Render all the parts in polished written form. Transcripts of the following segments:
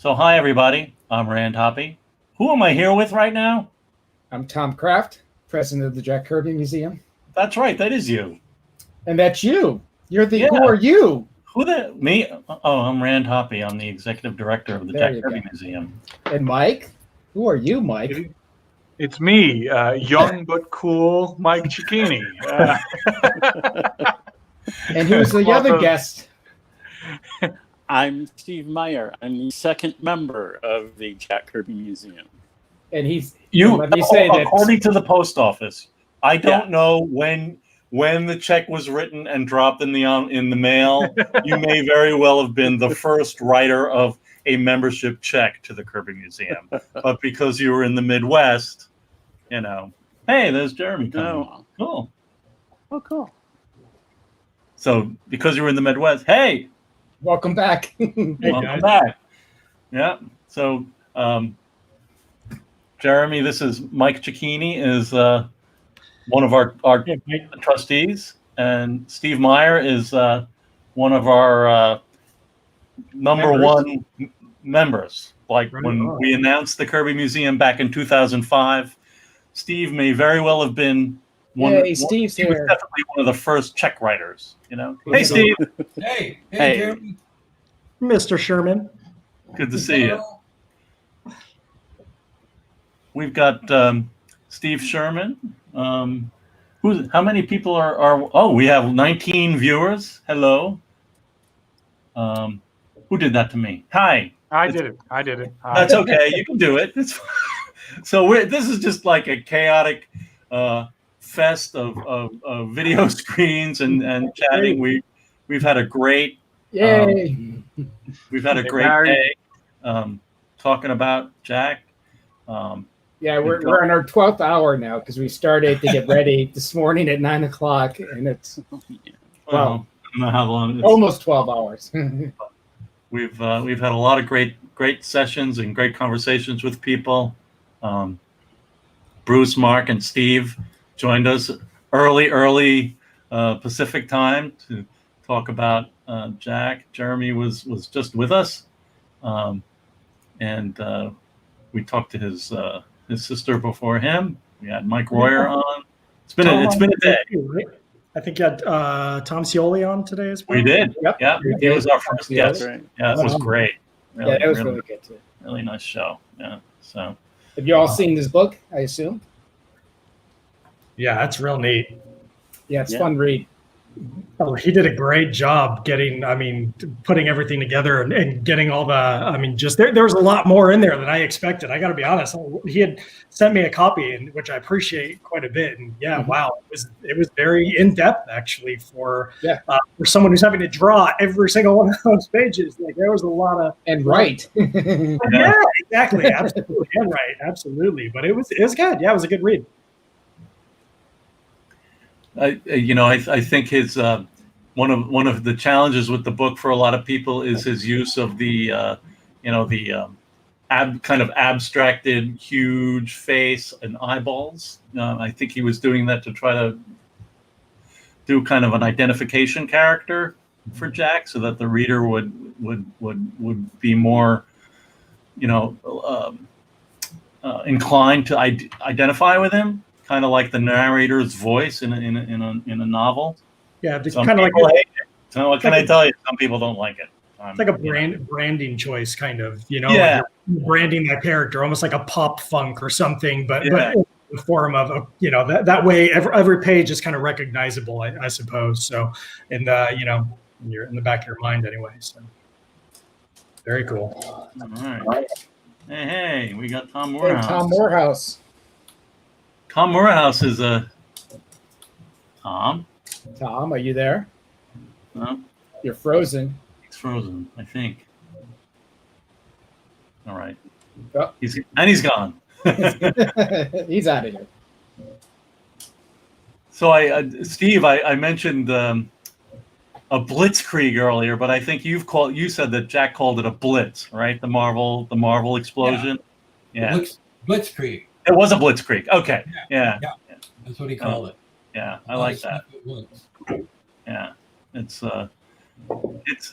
So hi everybody, I'm Rand Hoppy. Who am I here with right now? I'm Tom Kraft, president of the Jack Kirby Museum. That's right, that is you. And that's you. You're the. Yeah. Who are you? Me? Oh, I'm Rand Hoppy. I'm the executive director of the There Jack you Kirby go. Museum. And Mike? Who are you, Mike? It's me, young but cool Mike Cicchini. And who's the other Welcome. guest? I'm Steve Meyer. I'm the second member of the Jack Kirby Museum. And he's. You, Let me say that. according to the post office, I don't know when the check was written and dropped in the mail. You may very well have been the first writer of a membership check to the Kirby Museum, but because you were in the Midwest, you know. Hey, there's Jeremy coming. Oh, Cool. oh, cool. So because you were in the Midwest, hey, Welcome back. welcome back. Yeah. So, Jeremy, this is Mike Cicchini is one of our trustees, and Steve Meyer is one of our number one members. Like when we announced the Kirby Museum back in 2005, Steve may very well have been Steve's he was here. definitely one of the first check writers. You know. Hey, Steve. Hey, Hey. Jeremy. Mr. Sherman. Good to see you. We've got Steve Sherman. How many people are? Oh, we have 19 viewers. Hello. Who did that to me? Hi. I did it. Hi. That's okay. You can do it. It's so this is just like a chaotic fest of video screens and chatting. We've had a great Yay. we've had a great day talking about Jack. Yeah, we're in our 12th hour now because we started to get ready this morning at 9 o'clock, and it's Well, I don't know how long. It's, almost 12 hours. We've had a lot of great sessions and great conversations with people. Bruce, Mark, and Steve joined us early Pacific time to talk about Jack. Jeremy was just with us, and we talked to his sister before him. We had Mike Royer on. It's been a day. Right? I think you had Tom Scioli on today as well. We did. Yep. Yeah, he was our first guest. Right. Yeah, that was great. Yeah, that was really good too. really nice show. Yeah. So Have you all seen this book, I assume? Yeah, that's real neat. Yeah, it's Yeah. fun read. Oh, he did a great job putting everything together and getting all the, there was a lot more in there than I expected. I got to be honest. He had sent me a copy, which I appreciate quite a bit. And wow, it was very in depth actually for someone who's having to draw every single one of those pages. Like there was a lot of And write. yeah, exactly, absolutely, and right, absolutely. But it was good. Yeah, it was a good read. I think his one of the challenges with the book for a lot of people is his use of the kind of abstracted huge face and eyeballs. I think he was doing that to try to do kind of an identification character for Jack, so that the reader would be more, inclined to identify with him. Kind of like the narrator's voice in a novel. Yeah, it's Some kind of like people hate it. So what can I tell you? Some people don't like it. it's like a branding choice, kind of. Yeah. Like you're branding that character almost like a pop funk or something, but in the form of that way every page is kind of recognizable, I suppose. So, and you're in the back of your mind anyway. So, very cool. All right. Hey, we got Tom Hey, Morehouse. Tom Morehouse. Tom Morehouse is a Tom. Tom, are you there? No, You're frozen. he's frozen, I think. All right. Oh. He's gone. He's out of here. So Steve, I mentioned a blitzkrieg earlier, but I think you said that Jack called it a blitz, right? The Marvel explosion. Yeah. Blitzkrieg. It was a blitzkrieg. Okay. Yeah. That's what he called it. Yeah, I like that. It was. Yeah, it's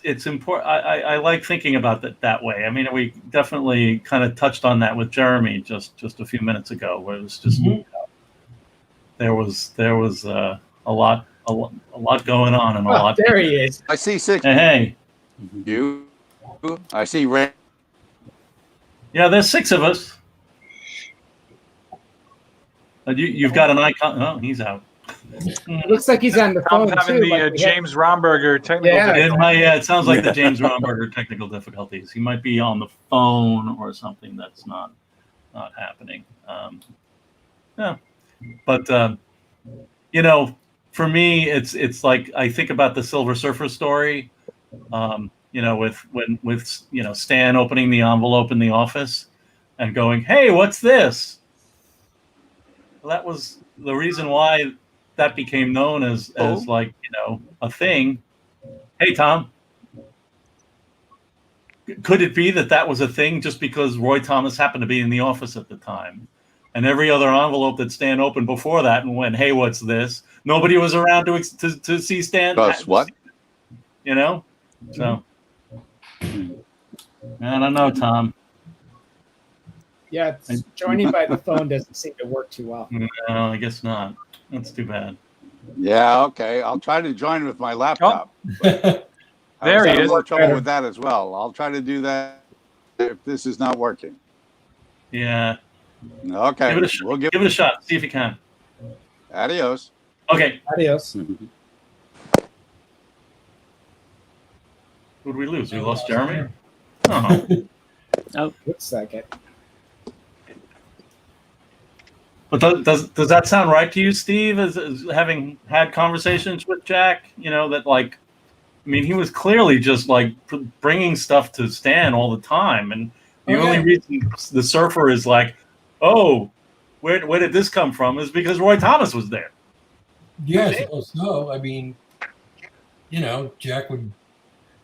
it's important. I like thinking about it that way. I mean, we definitely kind of touched on that with Jeremy just a few minutes ago, where it was just there was a lot going on and a lot. There he is. I see 6. Hey, You. I see Ray. yeah, there's 6 of us. You've got an icon. Oh, he's out. Looks like he's on the I'm phone having too. the like James Romberger technical. Yeah. difficulty. It sounds like the James Romberger technical difficulties. He might be on the phone or something that's not happening. Yeah, but for me, it's like I think about the Silver Surfer story. With Stan opening the envelope in the office and going, "Hey, what's this?" Well, that was the reason why that became known as like a thing. Hey, Tom, could it be that was a thing just because Roy Thomas happened to be in the office at the time, and every other envelope that Stan opened before that and went, "Hey, what's this?" Nobody was around to see Stan. What? So I don't know, Tom. Yeah, joining by the phone doesn't seem to work too well. No, I guess not. That's too bad. Yeah, okay. I'll try to join with my laptop. There he I was having is. more trouble with that as well. I'll try to do that if this is not working. Yeah. Okay. Give it a shot. See if you can. Adios. Okay. Adios. Who did we lose? We lost Jeremy? Oh. Looks like it. But does that sound right to you, Steve, as having had conversations with Jack? That like, I mean, he was clearly just like bringing stuff to Stan all the time. And the only reason the Surfer is like, oh, where did this come from is because Roy Thomas was there. Yeah, I suppose so. I mean, Jack would,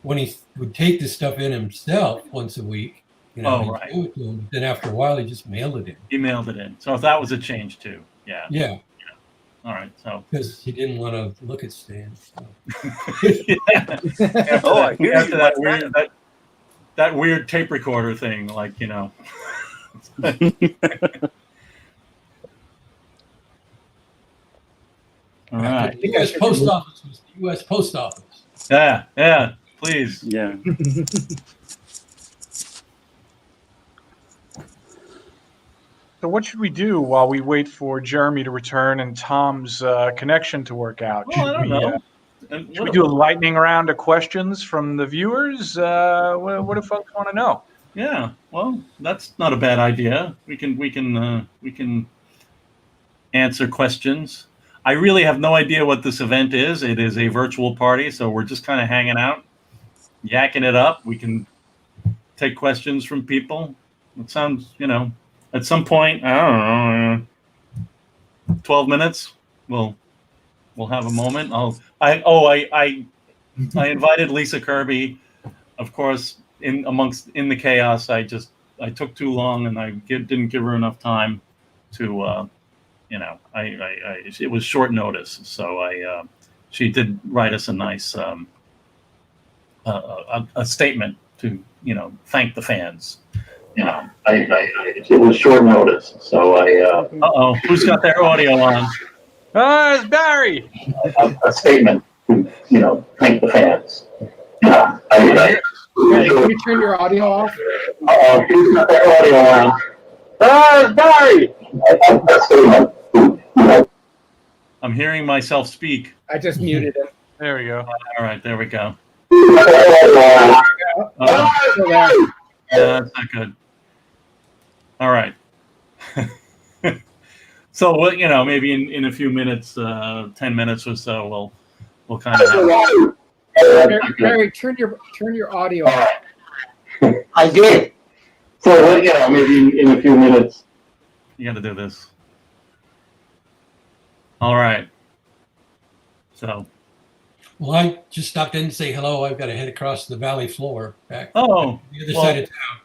when he would take the stuff in himself once a week, he'd show it to him. Then after a while, he just mailed it in. He mailed it in. So if that was a change too, yeah. Yeah. All right. So because he didn't want to look at Stan. So. After that weird tape recorder thing, like All right. The U.S. Post Office was the U.S. Post Office. Yeah, please. Yeah. So what should we do while we wait for Jeremy to return and Tom's connection to work out? Well, I don't know. Should we do a lightning round of questions from the viewers? What do folks want to know? Yeah, well, that's not a bad idea. We can answer questions. I really have no idea what this event is. It is a virtual party, so we're just kind of hanging out, yakking it up. We can take questions from people. It sounds, at some point, I don't know, 12 minutes, we'll have a moment. I invited Lisa Kirby, of course. In the chaos, I took too long and I didn't give her enough time to, it was short notice. So she did write us a nice a statement to thank the fans. It was short notice. So who's got their audio on? It's Barry. A statement to thank the fans. Can you turn your audio off? Who's got their audio on? Barry! I'm hearing myself speak. I just muted him. There we go. All right, there we go. So That's not good. All right. So, maybe in a few minutes, 10 minutes or so, we'll kind of. Barry, turn your audio off. I did. So, maybe in a few minutes. You got to do this. All right. So. Well, I just stopped in to say hello. I've got to head across the valley floor back the other side of town.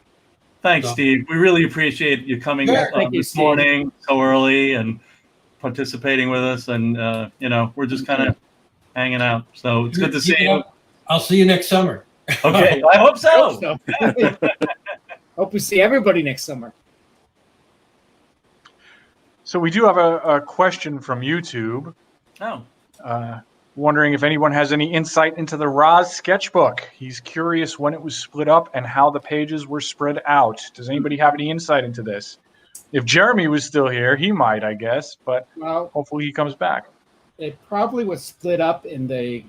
Thanks, So. Steve. We really appreciate you coming this morning so early and participating with us. And, we're just kind of hanging out. So it's good to see you. I'll see you next summer. Okay, I hope so. Hope we see everybody next summer. So we do have a question from YouTube. Oh, Wondering if anyone has any insight into the Roz sketchbook. He's curious when it was split up and how the pages were spread out. Does anybody have any insight into this? If Jeremy was still here, he might, I guess, but Well, hopefully he comes back. it probably was split up in the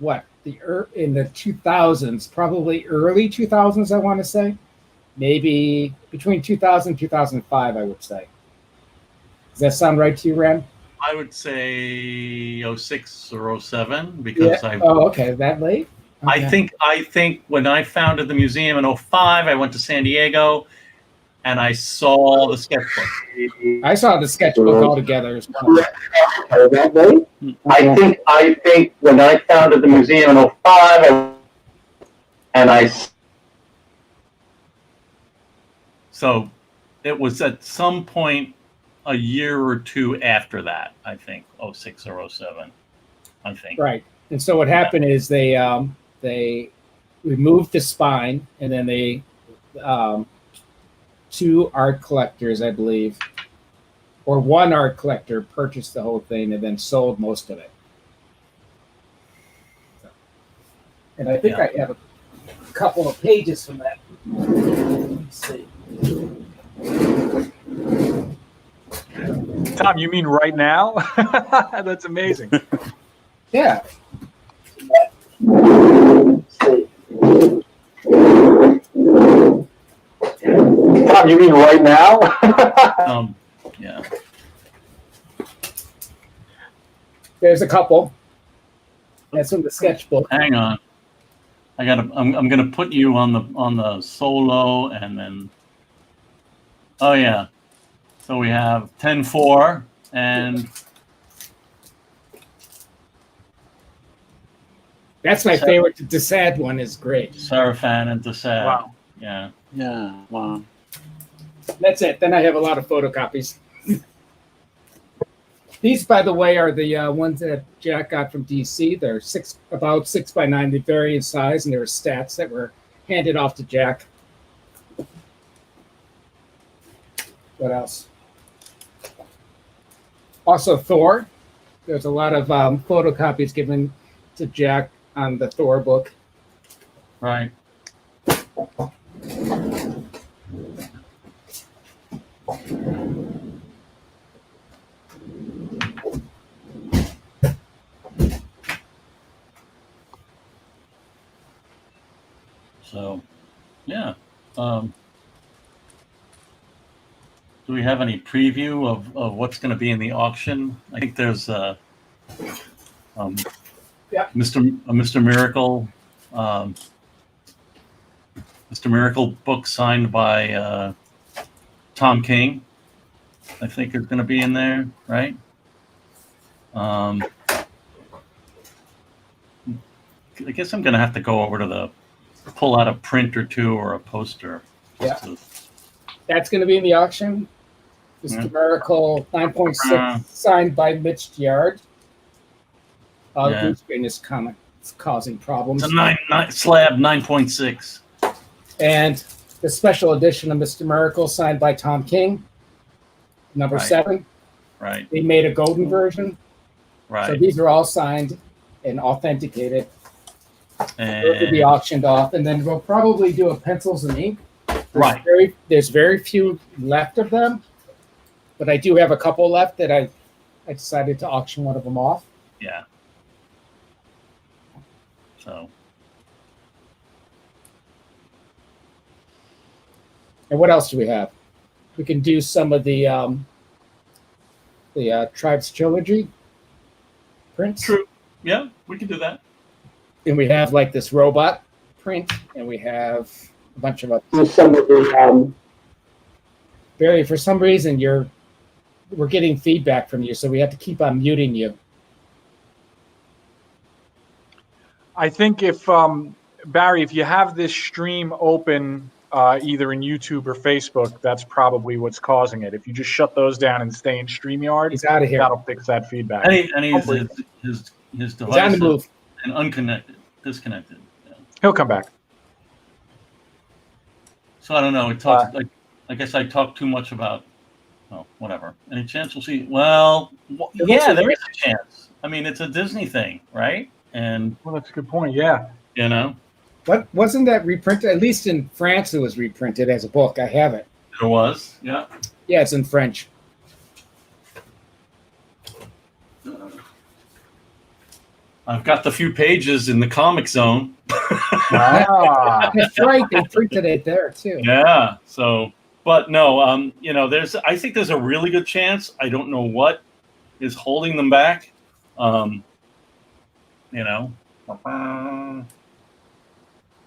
2000s, probably early 2000s, I want to say. Maybe between 2000 and 2005, I would say. Does that sound right to you, Ren? I would say 06 or 07 because Oh, okay. That late? Okay. I think when I founded the museum in 05, I went to San Diego and I saw the sketchbook. I saw the sketchbook altogether as well. I think when I founded the museum in 05, so it was at some point a year or two after that, I think, 06 or 07, I think. Right. And so what happened is they removed the spine, and then they two art collectors, I believe, or one art collector purchased the whole thing and then sold most of it. And I think I have a couple of pages from that. Let's see. Tom, you mean right now? That's amazing. Yeah. Tom, you mean right now? Yeah. There's a couple. That's from the sketchbook. Hang on. I'm gonna put you on the solo and then. Oh yeah. So we have 10-4 and. That's my favorite. The Desad one is great. Sarafan and Desad. Wow. Yeah. Yeah, wow. That's it. Then I have a lot of photocopies. These, by the way, are the ones that Jack got from DC. They're about 6x9. They vary in size, and there are stats that were handed off to Jack. What else? Also, Thor. There's a lot of photocopies given to Jack on the Thor book. Right. So, yeah. Do we have any preview of what's going to be in the auction? I think there's Mr. Miracle, Mr. Miracle book signed by Tom King. I think is going to be in there, right? I guess I'm going to have to go over to pull out a print or two or a poster. Yeah. That's going to be in the auction. Mr. Miracle 9.6 signed by Mitch Yard. The blue screen is causing problems. It's a slab 9.6. And the special edition of Mr. Miracle signed by Tom King, number 7. Right. They made a golden version. Right. So these are all signed and authenticated. Those will be auctioned off, and then we'll probably do a pencils and ink. There's very few left of them, but I do have a couple left that I decided to auction one of them off. Yeah. So. And what else do we have? We can do some of the Tribes Trilogy prints. True. Yeah, we can do that. And we have like this robot print, and we have a bunch of others. Some of the Barry, for some reason we're getting feedback from you, so we have to keep on muting you. I think if Barry, if you have this stream open either in YouTube or Facebook, that's probably what's causing it. If you just shut those down and stay in StreamYard, he's out of here. That'll fix that feedback. And his device on the move. and disconnected. Yeah. He'll come back. So I don't know. I guess I talked too much about. Oh, whatever. Any chance we'll see? Well, yeah, there is a chance. I mean, it's a Disney thing, right? And Well, that's a good point. Yeah. you know, What wasn't that reprinted? At least in France, it was reprinted as a book. I have it. there was. Yeah. Yeah, it's in French. I've got the few pages in the Comic Zone. Ah. That's right. They printed it there too. Yeah. So, but no, I think there's a really good chance. I don't know what is holding them back.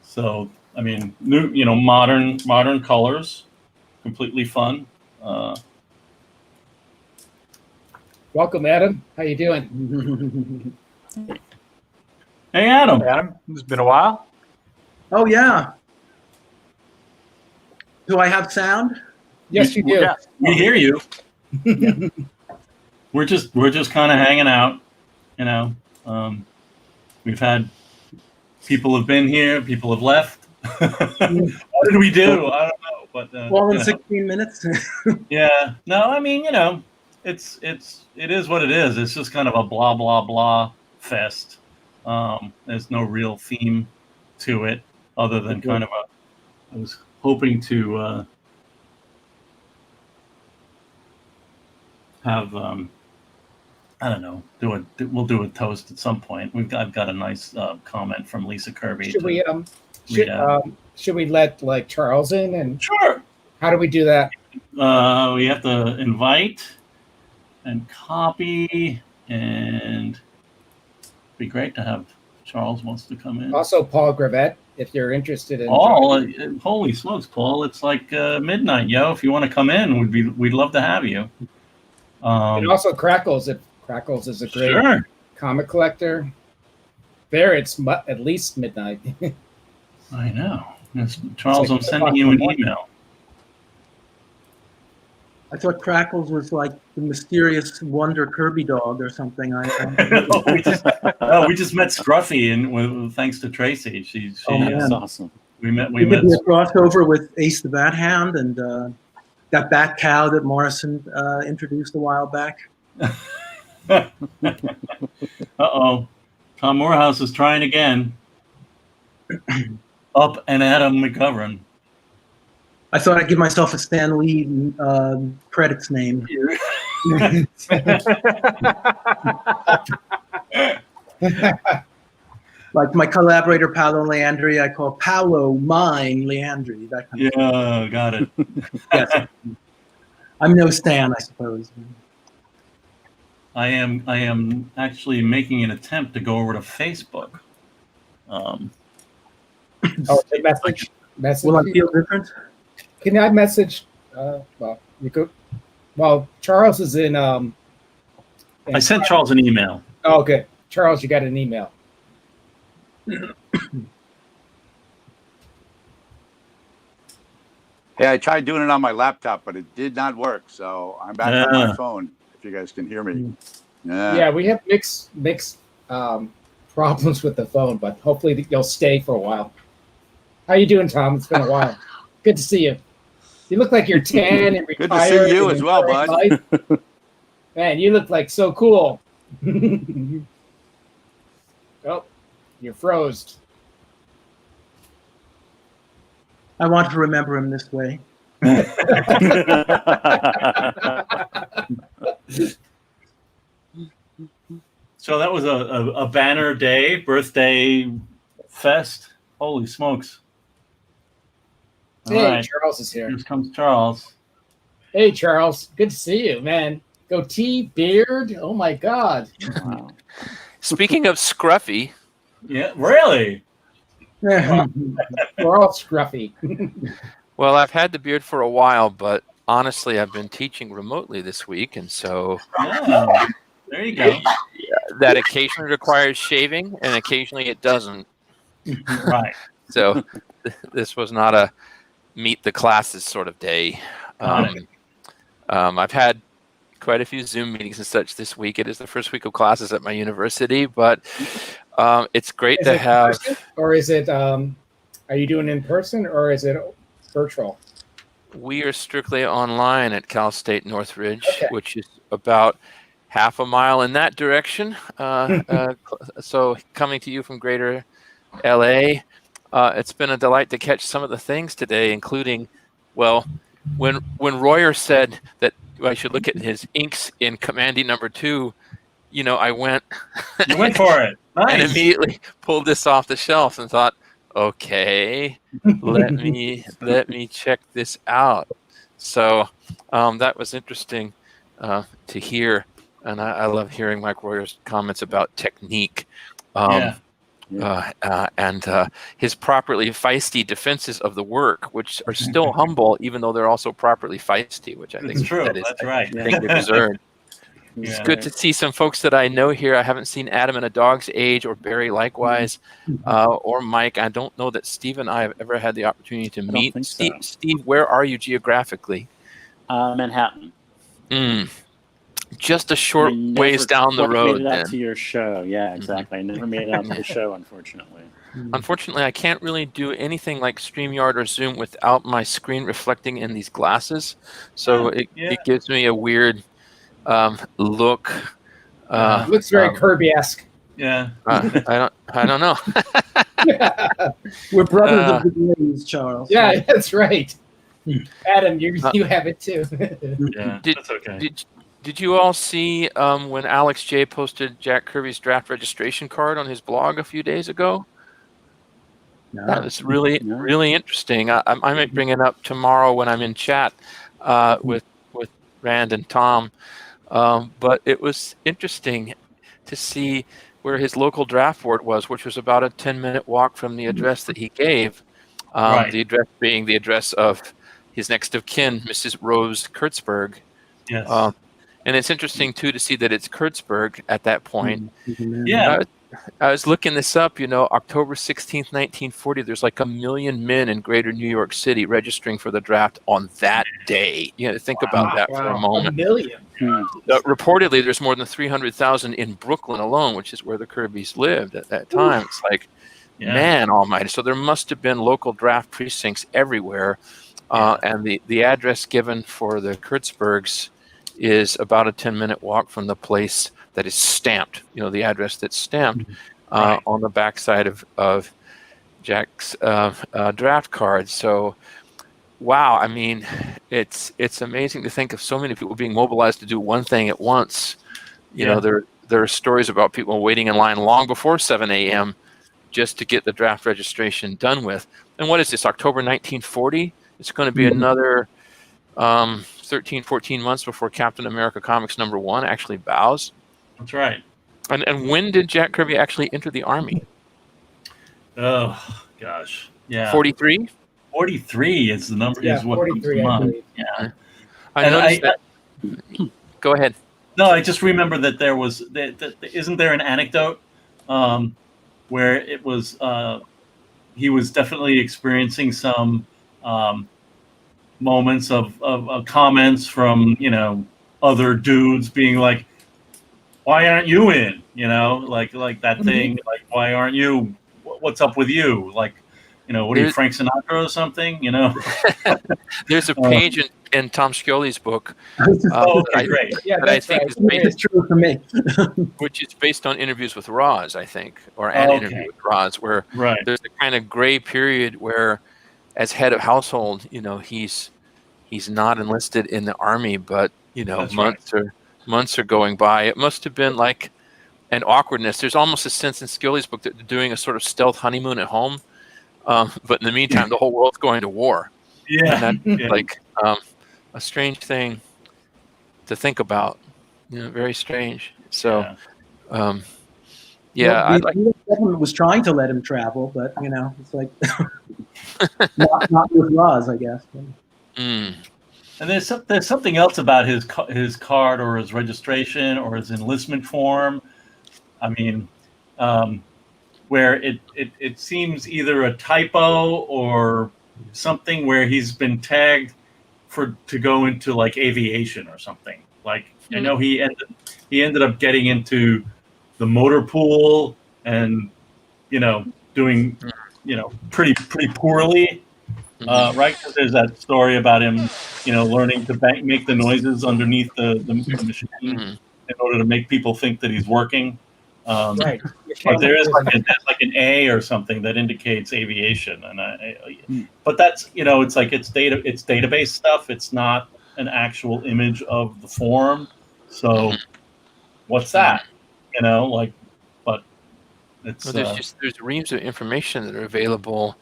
So, I mean, new, modern colors, completely fun. Welcome, Adam. How you doing? Hey, Adam. Adam, it's been a while. Oh yeah. Do I have sound? Yes, you do. Yeah. We hear you. We're just kind of hanging out, We've had people have been here, people have left. What did we do? I don't know, but Well, in 16 minutes. yeah. No, I mean, it is what it is. It's just kind of a blah blah blah fest. There's no real theme to it, other than kind of I was hoping to have I don't know. We'll do a toast at some point. I've got a nice comment from Lisa Kirby. Should we let Charles in? And Sure. how do we do that? We have to invite and copy, and it'd be great to have Charles wants to come in. Also, Paul Gravett, if you're interested in. Paul, holy smokes, Paul! It's like midnight, yo. If you want to come in, we'd love to have you. And also Crackles. If Crackles is a great comic collector. There, it's at least midnight. I know. Charles, I'm sending you an email. I thought Crackles was like the mysterious wonder Kirby dog or something. we just met Scruffy, and thanks to Tracy, she's awesome. We met a crossover with Ace the Bat Hound and that Bat Cow that Morrison introduced a while back. Uh-oh. Tom Morehouse is trying again. Up and Adam McGovern. I thought I'd give myself a Stan Lee credits name. Like my collaborator Paolo Leandri, I call Paolo mine Leandri. That kind of got it. Yes. I'm no Stan, I suppose. I am actually making an attempt to go over to Facebook. Message. Will I feel different? Can I message? Well, you could. Well, Charles is in. I sent Charles an email. Oh, good. Charles, you got an email. Hey, I tried doing it on my laptop, but it did not work. So I'm back on my phone. If you guys can hear me. Yeah, we have mixed problems with the phone, but hopefully you'll stay for a while. How you doing, Tom? It's been a while. Good to see you. You look like you're tan and retired. Good to see you as well, bud. Life. Man, you look like so cool. Oh, you're froze. I want to remember him this way. So that was a banner day, birthday fest. Holy smokes. Hey, right. Charles is here. Here comes Charles. Hey, Charles. Good to see you, man. Goatee, beard. Oh, my God. Wow. Speaking of scruffy. Yeah, really? We're all scruffy. Well, I've had the beard for a while, but honestly, I've been teaching remotely this week, and so there you go. That occasionally requires shaving, and occasionally it doesn't. Right. So this was not a meet the classes sort of day. I've had quite a few Zoom meetings and such this week. It is the first week of classes at my university, but It's great Is to it have. person, or is it? Are you doing in person or is it virtual? We are strictly online at Cal State Northridge, Okay. which is about half a mile in that direction. So coming to you from Greater LA, it's been a delight to catch some of the things today, including, well, when Royer said that I should look at his inks in Commandy #2, I went. You went for it. Nice. And immediately pulled this off the shelf and thought, okay, let me check this out. So that was interesting to hear, and I love hearing Mike Royer's comments about technique. And his properly feisty defenses of the work, which are still humble, even though they're also properly feisty, which I think true. that is, That's right. I think they deserve. It's good to see some folks that I know here. I haven't seen Adam in a dog's age, or Barry likewise, or Mike. I don't know that Steve and I have ever had the opportunity to meet. Steve, where are you geographically? Manhattan. Just a short ways down the road. Made it out to your show. Yeah, exactly. I never made it out to the show, unfortunately. Unfortunately, I can't really do anything like StreamYard or Zoom without my screen reflecting in these glasses. So it gives me a weird look. Looks very Kirby-esque. Yeah. I don't know. We're brothers of the Blaze, Charles. Yeah, that's right. Adam, you have it too. Yeah, that's okay. Did you all see when Alex J posted Jack Kirby's draft registration card on his blog a few days ago? No. That was really interesting. I might bring it up tomorrow when I'm in chat with Rand and Tom. But it was interesting to see where his local draft board was, which was about a 10-minute walk from the address that he gave. The address being the address of his next of kin, Mrs. Rose Kurtzberg. Yes. And it's interesting, too, to see that it's Kurtzberg at that point. Yeah. I was looking this up, October 16th, 1940, there's like 1 million men in greater New York City registering for the draft on that day. Think about that for a moment. 1 million. Reportedly, there's more than 300,000 in Brooklyn alone, which is where the Kirbys lived at that time. It's like, man almighty. So there must have been local draft precincts everywhere. And the address given for the Kurtzbergs is about a 10-minute walk from the place that is stamped, the address that's stamped on the backside of Jack's draft card. So, wow, I mean, it's amazing to think of so many people being mobilized to do one thing at once. There are stories about people waiting in line long before 7 a.m. just to get the draft registration done with. And what is this, October 1940? It's going to be another 13, 14 months before Captain America Comics #1 actually bows. That's right. And when did Jack Kirby actually enter the Army? Oh, gosh. Yeah. 43? 43 is the number. Yeah, is what 43, I believe. Yeah. I noticed that. Go ahead. No, I just remember that there was. Isn't there an anecdote where it was he was definitely experiencing some moments of comments from other dudes being like, why aren't you in? Like that thing, like, why aren't you? What's up with you? Like, what are you, Frank Sinatra or something? There's a page in Tom Scioli's book. Great. Yeah, that I think right. is based, It's true for me. which is based on interviews with Roz, I think, or an interview with Roz, where there's a kind of gray period where, as head of household, he's not enlisted in the Army, but months are going by. It must have been like an awkwardness. There's almost a sense in Scioli's book that they're doing a sort of stealth honeymoon at home, but in the meantime, the whole world's going to war. Yeah, and that's like a strange thing to think about. Very strange. So, the government was trying to let him travel, but it's like not with Roz, I guess. And there's something else about his card or his registration or his enlistment form. I mean, where it seems either a typo or something where he's been tagged to go into like aviation or something. Like I know he ended up getting into the motor pool and doing pretty poorly, right? Because there's that story about him, learning to make the noises underneath the machine in order to make people think that he's working. Right. But there is like an A or something that indicates aviation, and but that's it's like it's database stuff. It's not an actual image of the form. So what's that? But it's there's reams of information that are available,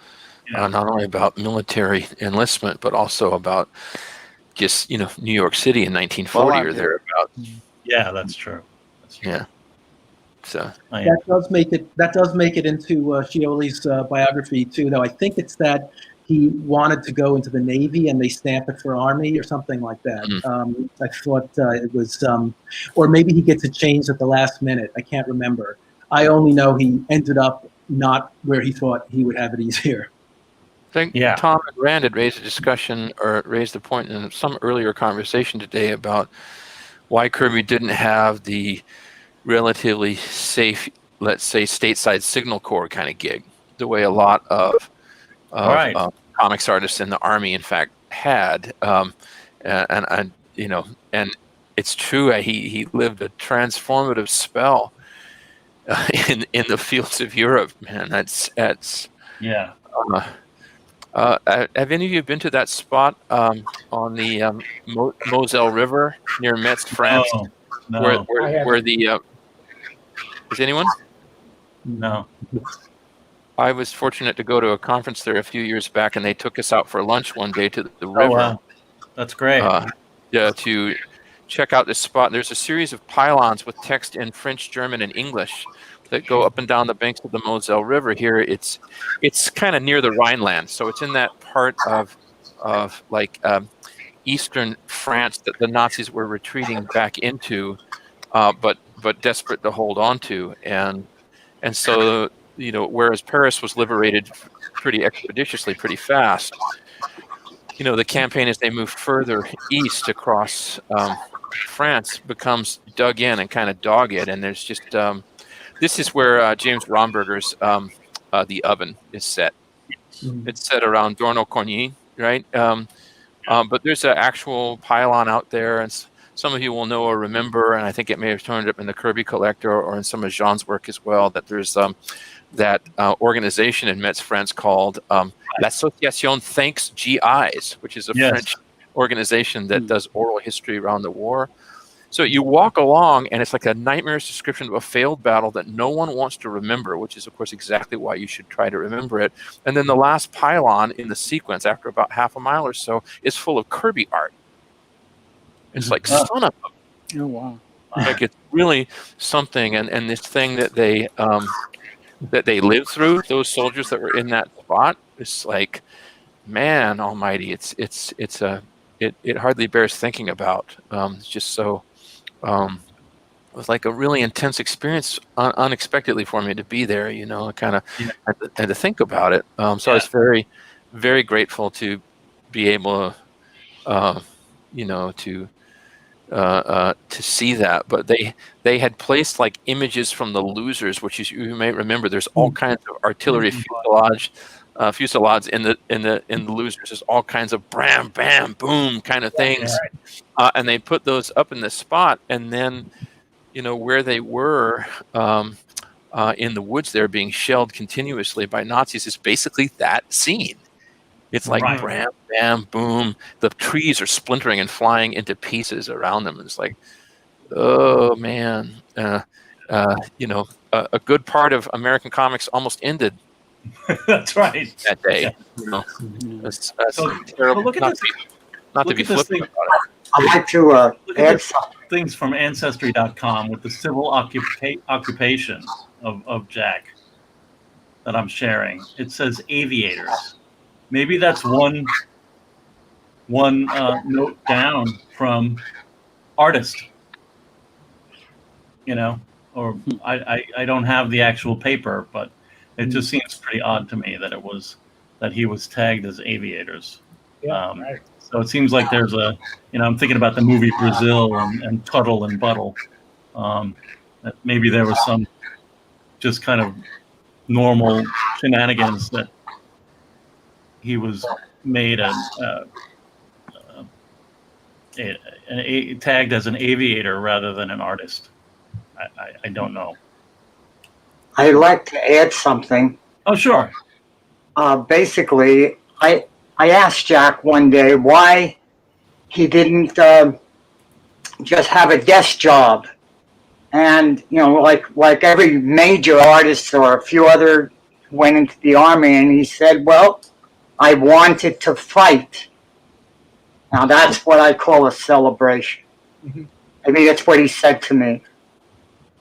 not only about military enlistment, but also about just New York City in 1940 or thereabout. Yeah, that's true. Yeah. So that does make it into Scioli's biography too. Though I think it's that he wanted to go into the Navy and they stamp it for Army or something like that. I thought it was, or maybe he gets it changed at the last minute. I can't remember. I only know he ended up not where he thought he would have it easier. I think Tom and Rand had raised a discussion or raised a point in some earlier conversation today about why Kirby didn't have the relatively safe, let's say, stateside signal corps kind of gig, the way a lot of comics artists in the Army, in fact, had. And it's true. He lived a transformative spell in the fields of Europe. Man, that's yeah. Have any of you been to that spot on the Moselle River near Metz, France? No. Where the is anyone? No. I was fortunate to go to a conference there a few years back, and they took us out for lunch one day to the river. Oh, wow. That's great. To check out this spot. There's a series of pylons with text in French, German, and English that go up and down the banks of the Moselle River. Here, it's kind of near the Rhineland, so it's in that part of eastern France that the Nazis were retreating back into, but desperate to hold on to, and so whereas Paris was liberated pretty expeditiously, pretty fast. The campaign as they move further east across France becomes dug in and kind of dogged, and there's just this is where James Romberger's The Oven is set. It's set around Dorno-Corny, right? But there's an actual pylon out there, and some of you will know or remember, and I think it may have turned up in the Kirby Collector or in some of Jean's work as well, that there's that organization in Metz, France called l'Association Thanks GIs, which is a French organization that does oral history around the war. So you walk along, and it's like a nightmarish description of a failed battle that no one wants to remember, which is, of course, exactly why you should try to remember it. And then the last pylon in the sequence, after about half a mile or so, is full of Kirby art. It's like, son of a... Oh, wow. Like, it's really something, and this thing that they lived through, those soldiers that were in that spot, it's like, man almighty, it hardly bears thinking about. It's just so... it was like a really intense experience unexpectedly for me to be there, kind of, and to think about it. So I was very, very grateful to be able to, to see that. But they had placed like images from the losers, which is, you may remember, there's all kinds of artillery fusillades in the losers. There's all kinds of bam, bam, boom kind of things, and they put those up in the spot, and then where they were in the woods there being shelled continuously by Nazis is basically that scene. It's like bam, bam, boom. The trees are splintering and flying into pieces around them. It's like, oh man, a good part of American comics almost ended. That's right. That day, that's terrible. Look at this. Not to be flippant about it. I'd like to add things from Ancestry.com with the civil occupation of Jack that I'm sharing. It says aviators. Maybe that's one note down from artist. Or I don't have the actual paper, but it just seems pretty odd to me that he was tagged as aviators. So it seems like there's I'm thinking about the movie Brazil and Tuttle and Buttle. That maybe there was some just kind of normal shenanigans that he was made tagged as an aviator rather than an artist. I don't know. I'd like to add something. Oh, sure. Basically, I asked Jack one day why he didn't just have a desk job, and like every major artist or a few other went into the army, and he said, "Well, I wanted to fight." Now that's what I call a celebration. Mm-hmm. I mean, that's what he said to me.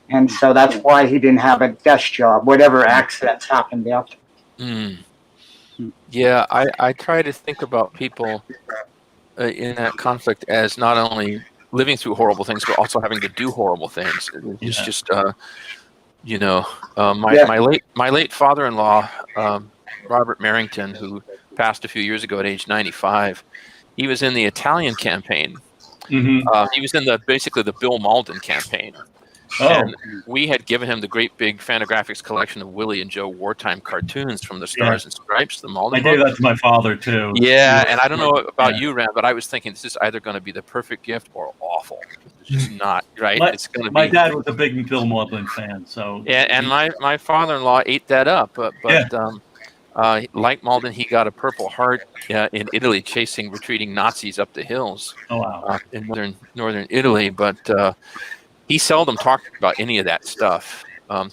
And so that's why he didn't have a desk job, whatever accidents happened out there. Yeah, I try to think about people in that conflict as not only living through horrible things, but also having to do horrible things. It's just, my late father-in-law, Robert Merrington, who passed a few years ago at age 95, he was in the Italian campaign. Mm-hmm. He was in basically the Bill Malden campaign. Oh. And we had given him the great big Fantagraphics collection of Willie and Joe wartime cartoons from the Stars and Stripes, the Malden I gave books. that to my father, too. Yeah, and I don't know about you, Rand, but I was thinking this is either going to be the perfect gift or awful. It's just not, right? It's going to be. My dad was a big Bill Maudlin fan, so. Yeah, and my father-in-law ate that up, but like Malden, he got a Purple Heart in Italy, chasing retreating Nazis up the hills. Oh, wow. In northern Italy, but he seldom talked about any of that stuff.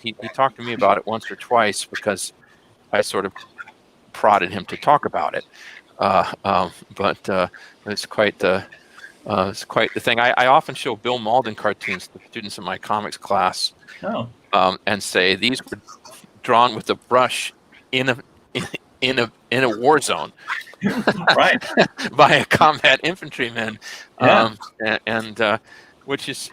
He talked to me about it once or twice because I sort of prodded him to talk about it. But it's quite the thing. I often show Bill Malden cartoons to students in my comics class, and say these were drawn with a brush in a war zone, right, by a combat infantryman, which is.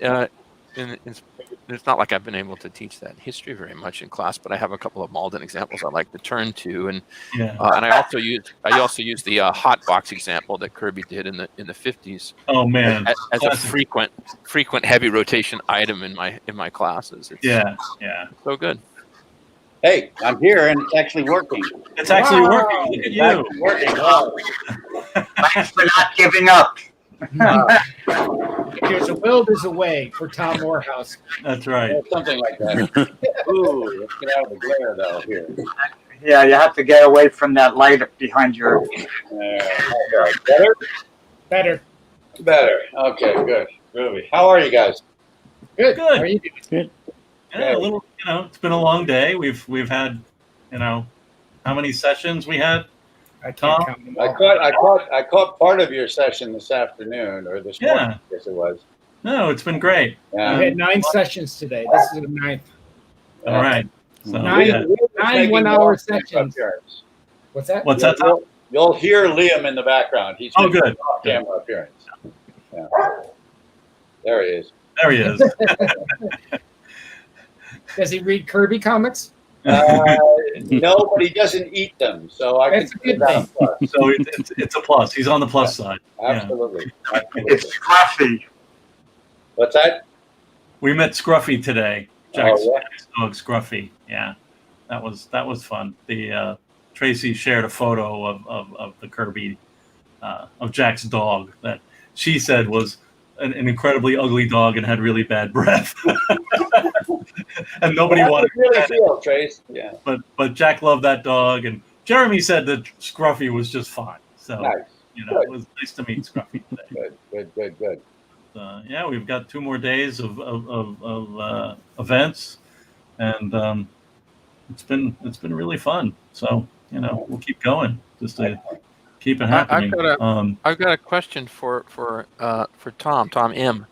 It's not like I've been able to teach that history very much in class, but I have a couple of Malden examples I like to turn to, and I also use the hot box example that Kirby did in the 50s. Oh man, as a frequent heavy rotation item in my classes. It's so good. Hey, I'm here and it's actually working. It's actually working. Look at you. It's working. Wow. Thanks for not giving up. If there's a will, there's a way for Tom Morehouse. That's right. Something like that. Ooh, let's get out of the glare though here. Yeah, you have to get away from that light up behind your. Better. Okay, good. Groovy. How are you guys? Good. Good. How are you doing? Good. Yeah, a little. It's been a long day. We've had, how many sessions we had? I can't count them all. I caught part of your session this afternoon or this morning. I guess it was. No, it's been great. Yeah. We had 9 sessions today. This is the 9th. All right. So, 9 1-hour sessions. What's that? What's that? You'll hear Liam in the background. He's good. Camera appearance. Yeah. There he is. There he is. Does he read Kirby comics? No, but he doesn't eat them, so I That's can a good thing. So it's a plus. He's on the plus side. Absolutely. Yeah. It's Scruffy. What's that? We met Scruffy today. Jack's yeah? dog Scruffy. Yeah, that was fun. The Tracy shared a photo of the Kirby of Jack's dog that she said was an incredibly ugly dog and had really bad breath. And nobody wanted to really feel, Trace. Yeah. But Jack loved that dog, and Jeremy said that Scruffy was just fine. So nice. It was nice to meet Scruffy today. Good. Yeah, we've got 2 more days of events, and it's been really fun. So we'll keep going just to keep it happening. I've got a question for Tom. Tom M.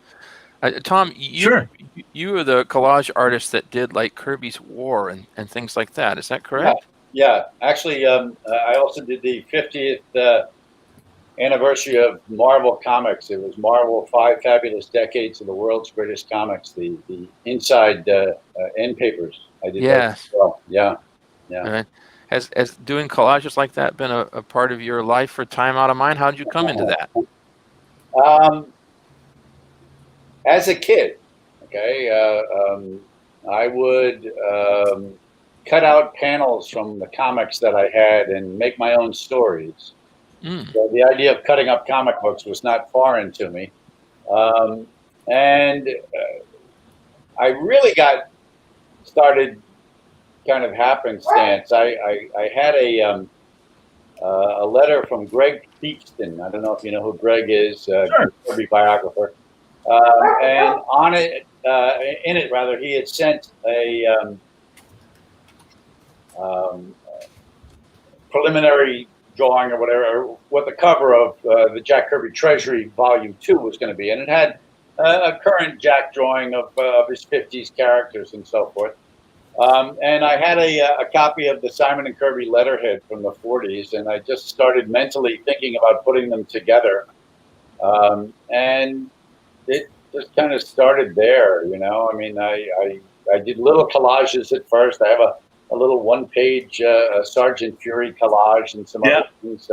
Tom, you are the collage artist that did like Kirby's War and things like that. Is that correct? Yeah. Actually, I also did the 50th anniversary of Marvel Comics. It was Marvel 5 Fabulous Decades of the World's Greatest Comics. The inside end papers. I did that as well. Yeah. Has doing collages like that been a part of your life for Time Out of Mind? How did you come into that? As a kid, okay, I would cut out panels from the comics that I had and make my own stories. So the idea of cutting up comic books was not foreign to me. And I really got started kind of happenstance. I had a letter from Greg Theakston. I don't know if you know who Greg is, Sure. Kirby biographer. And on it, in it rather, he had sent a preliminary drawing or whatever, what the cover of the Jack Kirby Treasury Volume 2 was going to be. And it had a current Jack drawing of his 50s characters and so forth. And I had a copy of the Simon and Kirby letterhead from the 40s, and I just started mentally thinking about putting them together. And it just kind of started there, you know. I mean, I did little collages at first. I have a little one-page Sergeant Fury collage and some other things.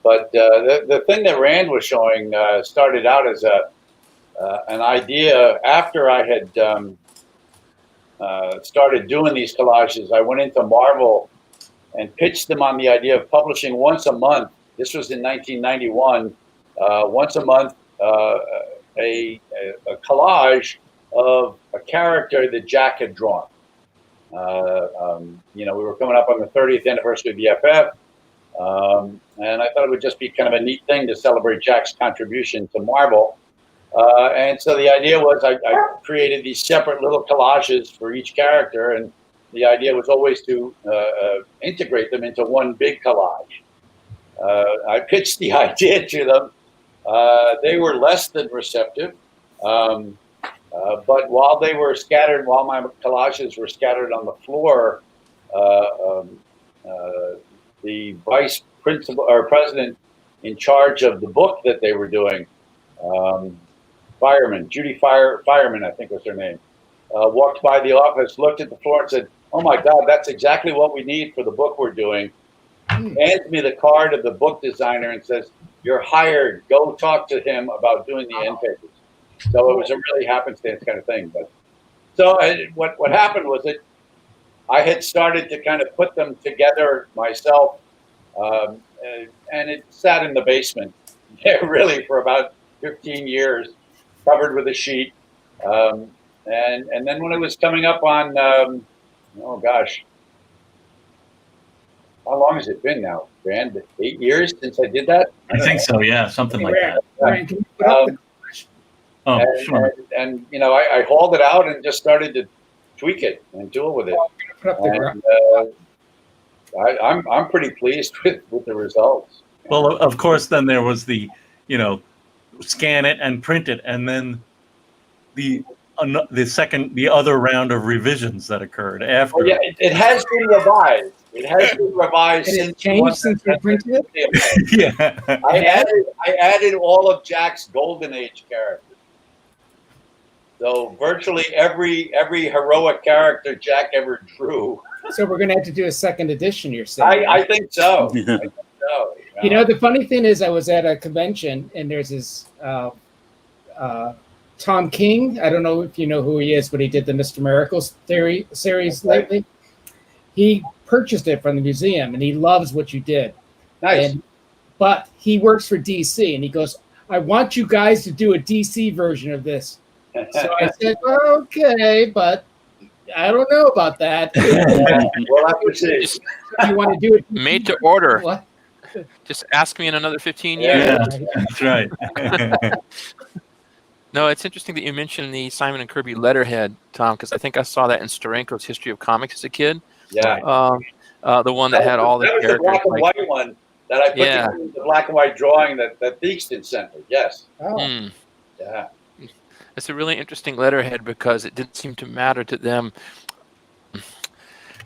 But the thing that Rand was showing started out as an idea after I had started doing these collages. I went into Marvel and pitched them on the idea of publishing once a month. This was in 1991. Once a month, a collage of a character that Jack had drawn. You know, we were coming up on the 30th anniversary of the FF, and I thought it would just be kind of a neat thing to celebrate Jack's contribution to Marvel. And so the idea was I created these separate little collages for each character, and the idea was always to integrate them into one big collage. I pitched the idea to them. They were less than receptive. But while they were scattered, while my collages were scattered on the floor, the vice principal or president in charge of the book that they were doing, Judy Fireman, I think was her name, walked by the office, looked at the floor and said, "Oh my God, that's exactly what we need for the book we're doing." Hands me the card of the book designer and says, "You're hired. Go talk to him about doing the end pages." So it was a really happenstance kind of thing. But so what happened was that I had started to kind of put them together myself, and it sat in the basement, really for about 15 years, covered with a sheet. And then when it was coming up on, oh gosh, how long has it been now, Rand? 8 years since I did that? I think so, yeah, something like that. Rand, can you put up the Oh, and, sure. And you know, I hauled it out and just started to tweak it and do it with it. And, I'm pretty pleased with the results. Well, of course, then there was the, you know, scan it and print it, and then the other round of revisions that occurred after. Oh, yeah, it has been revised. It has been revised. And it's changed since they printed it? Yeah. I added all of Jack's Golden Age characters. So virtually every heroic character Jack ever drew. So we're going to have to do a second edition, you're saying? I think so. I think so. You know, the funny thing is I was at a convention, and there's this Tom King. I don't know if you know who he is, but he did the Mr. Miracles series lately. He purchased it from the museum, and he loves what you did. Nice. But he works for DC, and he goes, "I want you guys to do a DC version of this." So I said, "Okay, but I don't know about that." We'll have to see. You want to do it? Made to order. What? Just ask me in another 15 years. Yeah, that's right. No, it's interesting that you mentioned the Simon and Kirby letterhead, Tom, because I think I saw that in Steranko's History of Comics as a kid. Yeah. The one that had all the characters. That was the black and white one that I put together, the black and white drawing that Theakston sent me. Yes. Oh. Yeah. It's a really interesting letterhead because it didn't seem to matter to them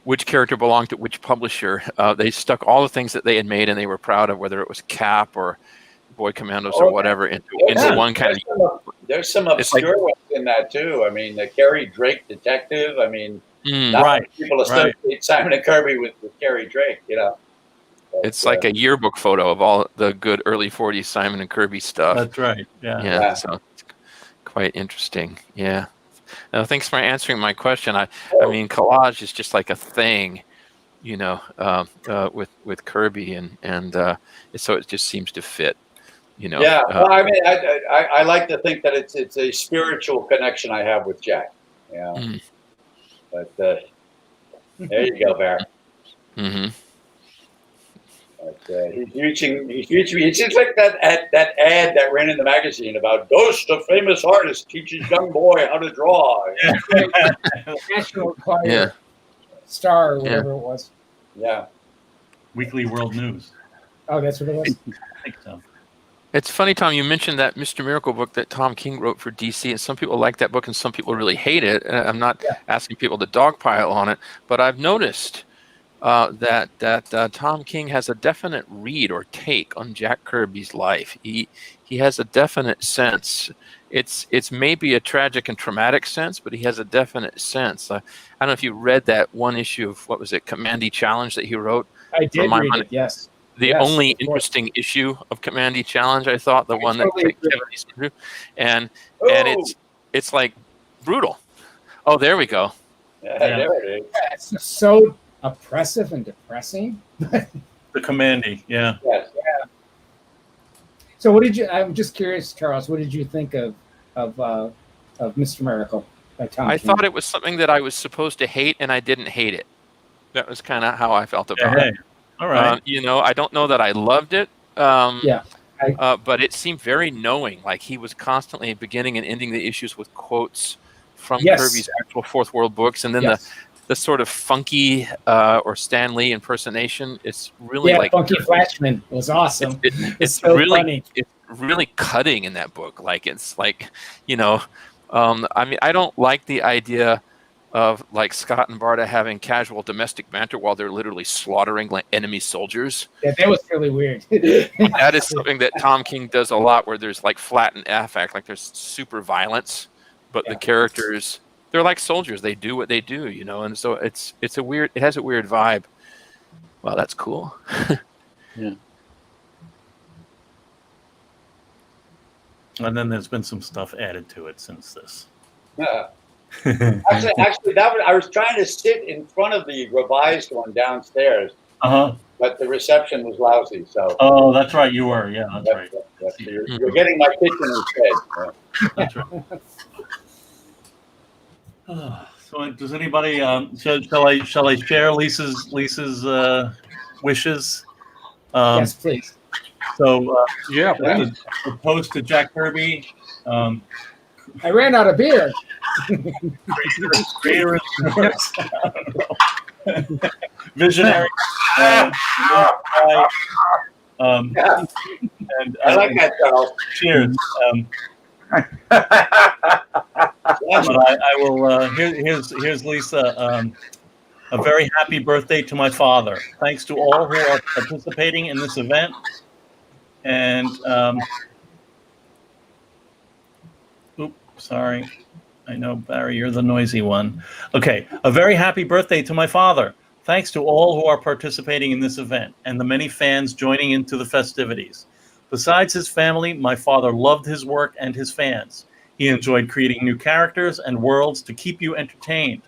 which character belonged to which publisher. They stuck all the things that they had made and they were proud of, whether it was Cap or Boy Commandos or whatever, into one kind of. There's some obscure ones in that too. I mean, the Kerry Drake detective. I mean, people associate Simon and Kirby with Kerry Drake. You know. But, it's like a yearbook photo of all the good early 40s Simon and Kirby stuff. That's right. Yeah. Yeah. So it's quite interesting. Yeah. No, thanks for answering my question. I mean, collage is just like a thing, you know, with Kirby, and so it just seems to fit, you know. Yeah, well, I mean, I like to think that it's a spiritual connection I have with Jack. Yeah, but there you go, Bear. Mm-hmm. But, he's reaching. It's just like that ad that ran in the magazine about ghost of famous artist teaches young boy how to draw. National Choir Star or whatever it was. Yeah. Weekly World News. Oh, that's what it was? I think so. It's funny, Tom, you mentioned that Mr. Miracle book that Tom King wrote for DC, and some people like that book and some people really hate it. And I'm not asking people to dogpile on it, but I've noticed that Tom King has a definite read or take on Jack Kirby's life. He has a definite sense. It's maybe a tragic and traumatic sense, but he has a definite sense. I don't know if you read that one issue of, what was it, Commandy Challenge that he wrote? I did read it, yes. The only interesting issue of Commandy Challenge, I thought, the one that Kevin used to do. And it's like brutal. Oh, there we go. Yeah, there it is. It's so oppressive and depressing. The Commandy, yeah. Yes. Yeah. So what did you, I'm just curious, Charles, what did you think of Mr. Miracle by Tom King? Thought it was something that I was supposed to hate, and I didn't hate it. That was kind of how I felt about it. All right. You know, I don't know that I loved it. But it seemed very knowing. Like he was constantly beginning and ending the issues with quotes from Kirby's actual Fourth World books, and then the sort of funky or Stan Lee impersonation. It's really like Funky Flashman was awesome. It's so really funny. It's really cutting in that book. Like it's like, you know, I mean, I don't like the idea of like Scott and Barta having casual domestic banter while they're literally slaughtering like enemy soldiers. Yeah, that was really weird. That is something that Tom King does a lot, where there's like flat and affect, like there's super violence, but the characters, they're like soldiers. They do what they do, you know, and so it has a weird vibe. Wow, that's cool. Yeah. And then there's been some stuff added to it since this. Yeah. Actually, I was trying to sit in front of the revised one downstairs, but the reception was lousy. So. Oh, that's right. You were. Yeah, that's right. You're getting my kitchen instead. That's right. So, does anybody? Shall I share Lisa's wishes? Yes, please. So, the post to Jack Kirby. I ran out of beer. Creator visionary. And I like that, Charles. Cheers. But I will. Here's Lisa. A very happy birthday to my father. Thanks to all who are participating in this event. And sorry. I know, Barry, you're the noisy one. Okay. A very happy birthday to my father. Thanks to all who are participating in this event and the many fans joining into the festivities. Besides his family, my father loved his work and his fans. He enjoyed creating new characters and worlds to keep you entertained.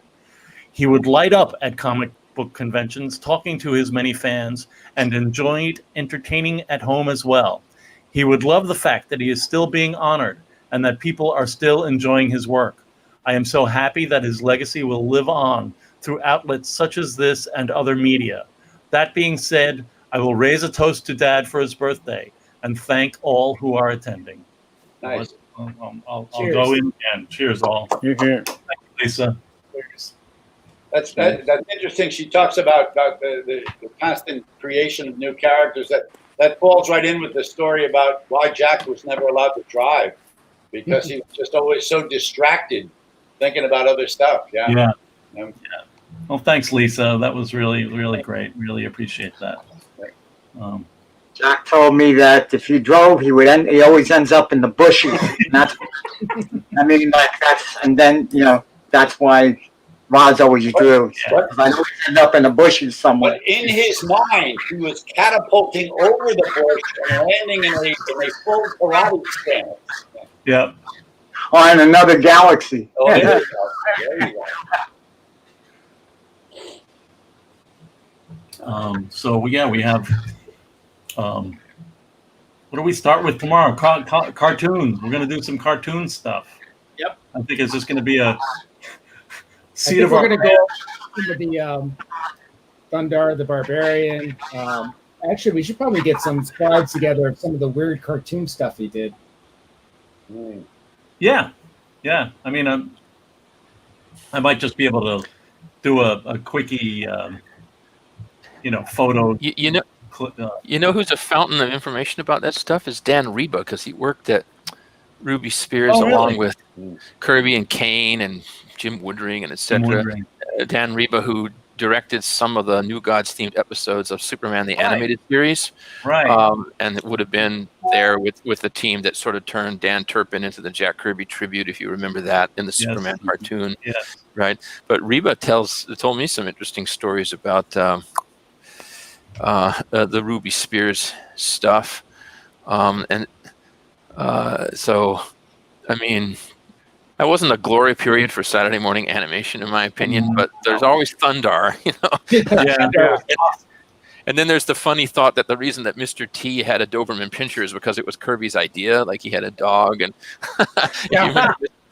He would light up at comic book conventions, talking to his many fans, and enjoyed entertaining at home as well. He would love the fact that he is still being honored and that people are still enjoying his work. I am so happy that his legacy will live on through outlets such as this and other media. That being said, I will raise a toast to Dad for his birthday and thank all who are attending. Nice. I'll go in and cheers all. You're here. Thank you, Lisa. Cheers. That's interesting. She talks about the constant creation of new characters. That falls right in with the story about why Jack was never allowed to drive, because he was just always so distracted thinking about other stuff. Yeah. Well, thanks, Lisa. That was really, really great. Really appreciate that. Jack told me that if he drove, he always ends up in the bushes. And that's that's why Roz always drew. I know he ended up in the bushes somewhere. But in his mind, he was catapulting over the bush and landing in a full karate stance. Yeah. on another galaxy. Oh, there you go. There you go. So we have. What do we start with tomorrow? Cartoons. We're going to do some cartoon stuff. Yep. I think it's just going to be a seat I of think our we're going to go into the Thundar the Barbarian. Actually, we should probably get some slides together of some of the weird cartoon stuff he did. Yeah. I mean, I might just be able to do a quickie, photo. You know who's a fountain of information about that stuff is Dan Reba, because he worked at Ruby Spears along with Kirby and Kane and Jim Woodring and etc. Dan Reba, who directed some of the New Gods themed episodes of Superman the animated series, and it would have been there with the team that sort of turned Dan Turpin into the Jack Kirby tribute, if you remember that, in the Superman cartoon. Right. But Reba told me some interesting stories about the Ruby Spears stuff, so I mean, that wasn't a glory period for Saturday morning animation, in my opinion. But there's always Thundar, And then there's the funny thought that the reason that Mr. T had a Doberman Pinscher is because it was Kirby's idea, like he had a dog, and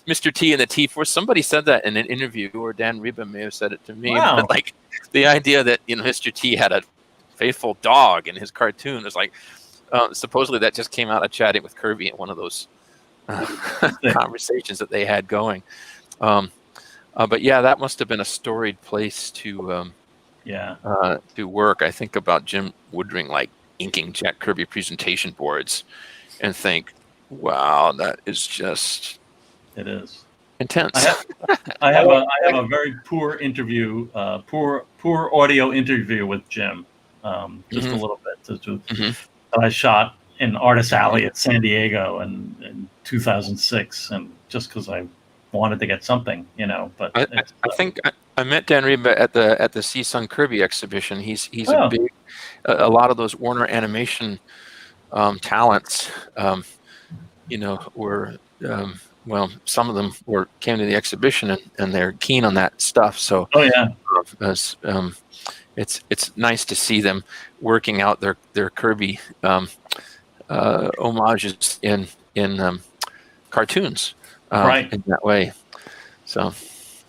Mr. T and the T-Force. Somebody said that in an interview, or Dan Reba may have said it to me. Wow. But like the idea that Mr. T had a faithful dog in his cartoon was like, supposedly that just came out of chatting with Kirby in one of those conversations that they had going. But yeah, that must have been a storied place to work. I think about Jim Woodring like inking Jack Kirby presentation boards, and think, wow, that is just intense. I have a very poor interview, poor audio interview with Jim. Just a little bit that I shot in Artist Alley at San Diego in 2006, and just because I wanted to get something, But I think I met Dan Reba at the C-Sun Kirby exhibition. He's a big. A lot of those Warner Animation talents, were some of them came to the exhibition and they're keen on that stuff. So it's nice to see them working out their Kirby homages in cartoons in that way. So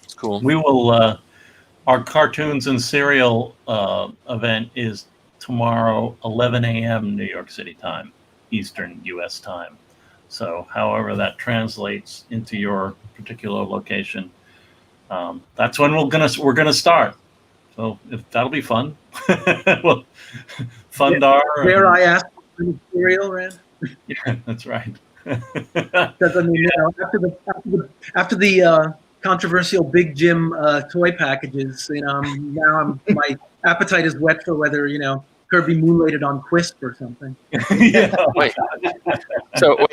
it's cool. We will. Our cartoons and serial event is tomorrow, 11 a.m. New York City time, Eastern U.S. time. So, however that translates into your particular location, that's when we're gonna start. So that'll be fun. Well, Thundar. Dare I ask for the material, Rand? Yeah, that's right. Because I mean, after the controversial Big Jim toy packages, now my appetite is whet for whether Kirby moonlighted on Quisp or something. Wait,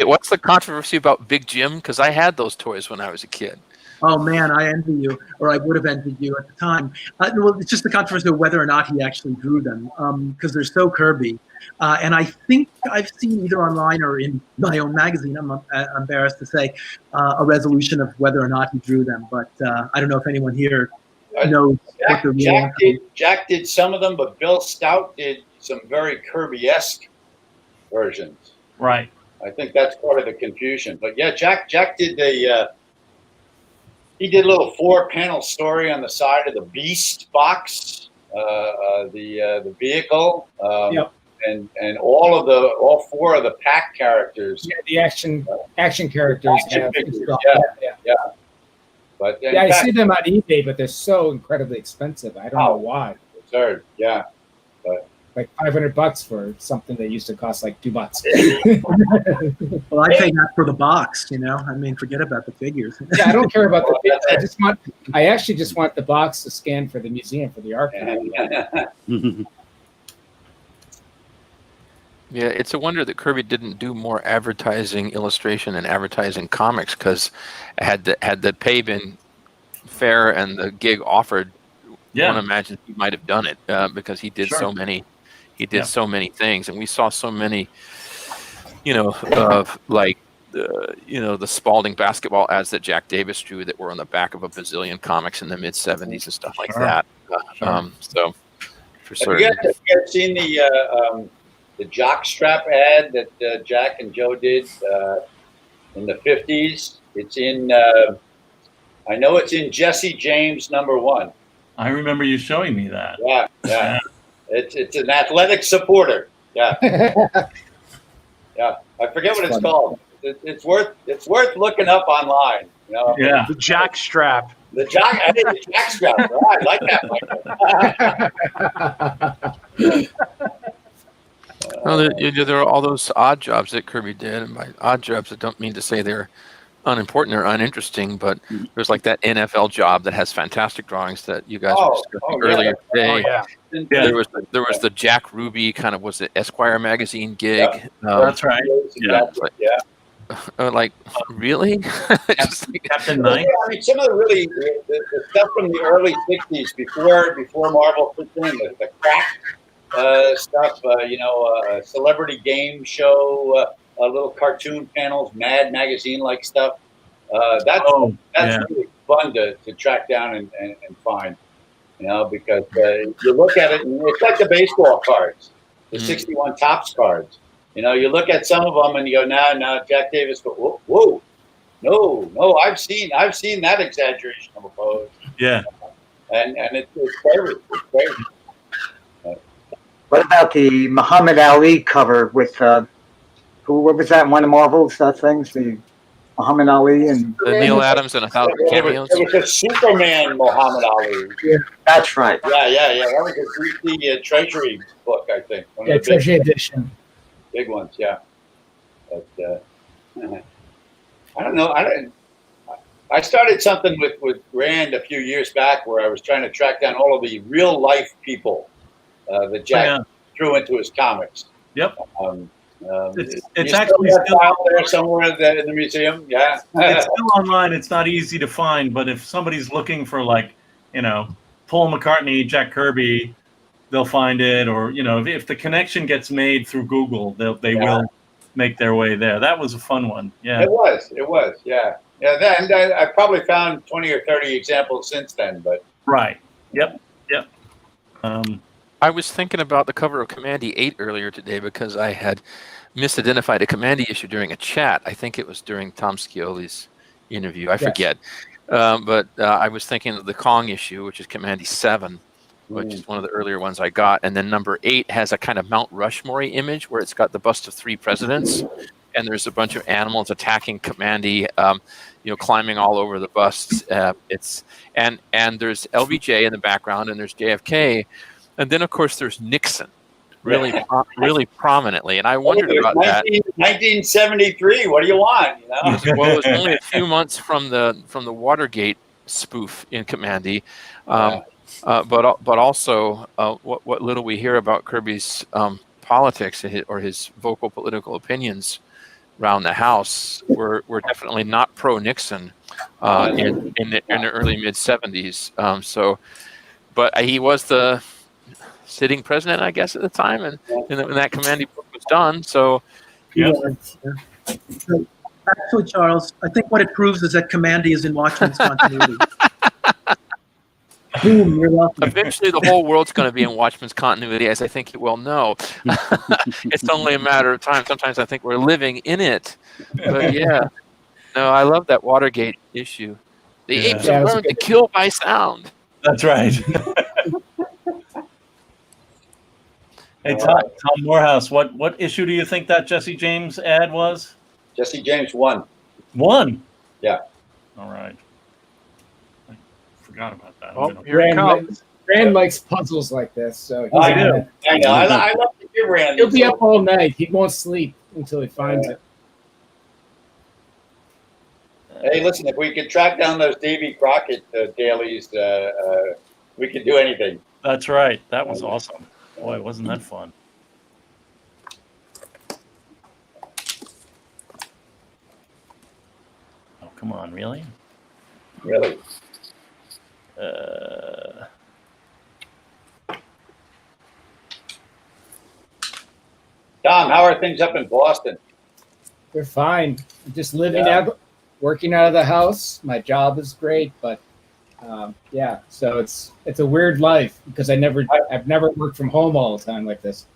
what's the controversy about Big Jim? Because I had those toys when I was a kid. Oh man, I envy you, or I would have envied you at the time. Well, it's just the controversy of whether or not he actually drew them, because they're so Kirby. And I think I've seen either online or in my own magazine, I'm embarrassed to say, a resolution of whether or not he drew them. But I don't know if anyone here knows what the real Jack did some of them, but Bill Stout did some very Kirby-esque versions. Right. I think that's part of the confusion. But yeah, Jack did he did a little 4-panel story on the side of the Beast box, the vehicle. And all 4 of the pack characters. Yeah, the action characters. Figures, yeah. But I see them on eBay, but they're so incredibly expensive. I don't know why. Absurd, yeah. But like $500 for something that used to cost like $2. Well, I paid that for the box. I mean, forget about the figures. Yeah, I don't care about the figures. I actually just want the box to scan for the museum for the archive. Yeah, it's a wonder that Kirby didn't do more advertising, illustration, and advertising comics, because had the pay been fair and the gig offered, one imagines he might have done it, because he did so many. He did so many things, and we saw so many, like the Spalding basketball ads that Jack Davis drew that were on the back of a bazillion comics in the mid '70s and stuff like that. So for Have you guys seen the jock strap ad that Jack and Joe did in the '50s? It's in. I know it's in Jesse James #1. I remember you showing me that. Yeah. It's an athletic supporter. Yeah. Yeah. I forget what it's called. It's worth looking up online. You know? Yeah. The Jack strap. The Jack strap. Right. I like that, Michael. Well, there are all those odd jobs that Kirby did, and by odd jobs, I don't mean to say they're unimportant or uninteresting, but there's like that NFL job that has fantastic drawings that you guys were discussing earlier today. There was the Jack Ruby kind of was the Esquire magazine gig. That's right. Like really? Captain Knight. I mean, some of the stuff from the early '60s before Marvel put in the crack stuff. Celebrity game show, little cartoon panels, Mad magazine like stuff. That's really fun to track down and find. Because you look at it and it's like the baseball cards, the 61 Topps cards. You look at some of them and you go, no, Jack Davis, but whoa, no, I've seen that exaggeration of a pose. Yeah. And it's crazy. It's crazy. What about the Muhammad Ali cover with what was that? One of Marvel's things, the Muhammad Ali and the Neil Adams and 1,000 cameos. It was a Superman Muhammad Ali. Yeah, that's right. Yeah. That was a 3D Treasury book, I think. Treasury edition. Big ones, yeah. But I don't know. I started something with Rand a few years back where I was trying to track down all of the real life people that Jack threw into his comics. Yep. It's actually still out there somewhere in the museum. Yeah. It's still online. It's not easy to find, but if somebody's looking for Paul McCartney, Jack Kirby, they'll find it. Or if the connection gets made through Google, they will make their way there. That was a fun one. Yeah. It was. Yeah. Then I probably found 20 or 30 examples since then, but right. Yep. I was thinking about the cover of Commandy 8 earlier today because I had misidentified a Commandy issue during a chat. I think it was during Tom Scioli's interview. I forget. But I was thinking of the Kong issue, which is Commandy 7, which is one of the earlier ones I got. And then number 8 has a kind of Mount Rushmore image where it's got the bust of 3 presidents. And there's a bunch of animals attacking Commandy, climbing all over the busts. And there's LBJ in the background, and there's JFK. And then, of course, there's Nixon, really prominently. And I wondered about that. 1973. What do you want? Well, it was only a few months from the Watergate spoof in Commandy, but also what little we hear about Kirby's politics or his vocal political opinions around the House were definitely not pro-Nixon in the early mid '70s. But he was the sitting president, I guess, at the time, and when that Commandy book was done. So, So, actually, Charles, I think what it proves is that Commandy is in Watchmen's continuity. Boom, you're welcome. Eventually, the whole world's going to be in Watchmen's continuity, as I think you well know. It's only a matter of time. Sometimes I think we're living in it. But yeah, no, I love that Watergate issue. The apes have learned to kill by sound. That's right. Hey, Tom Morehouse, what issue do you think that Jesse James ad was? Jesse James 1. 1? Yeah. All right. I forgot about that. Oh, here it comes. Rand likes puzzles like this, so I know. I love to give Rand. He'll be up all night. He won't sleep until he finds it. Hey, listen, if we could track down those Davy Crockett dailies, we could do anything. That's right. That was awesome. Boy, wasn't that fun. Oh, come on, really? Really? Tom, how are things up in Boston? They're fine. I'm just living out, working out of the house. My job is great, but yeah. So it's a weird life because I've never worked from home all the time like this.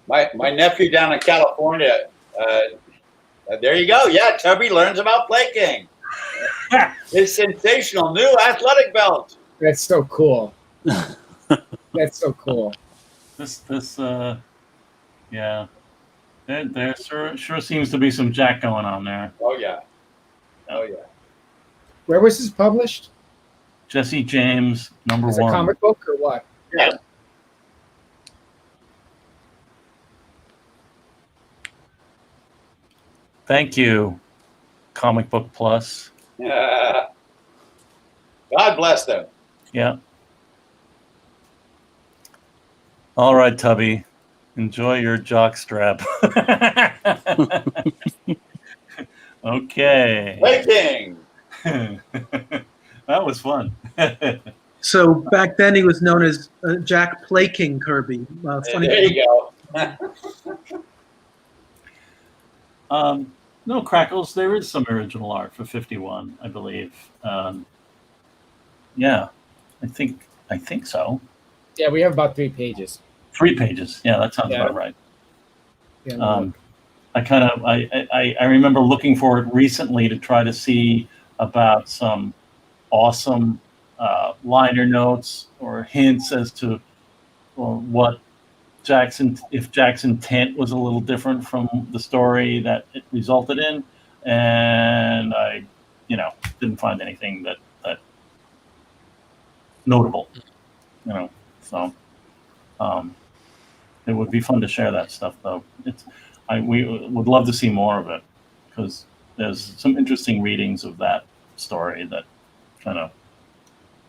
My nephew down in California. There you go. Yeah, Tubby learns about plaking. His sensational new athletic belt. That's so cool. That's so cool. Yeah. There sure seems to be some Jack going on there. Oh yeah. Where was this published? Jesse James, number Is one. it a comic book or what? Yeah. Thank you, Comic Book Plus. God bless them. Yeah. All right, Tubby. Enjoy your jock strap. Okay. Plaking. That was fun. So back then he was known as Jack Plaking Kirby. Funny. There you go. No, Crackles, there is some original art for 51, I believe. Yeah, I think so. Yeah, we have about 3 pages. 3 pages. Yeah, that sounds about right. Yeah, I remember looking for it recently to try to see about some awesome liner notes or hints as to what if Jack's intent was a little different from the story that it resulted in, and I, didn't find anything that notable, So it would be fun to share that stuff, though. We would love to see more of it because there's some interesting readings of that story that kind of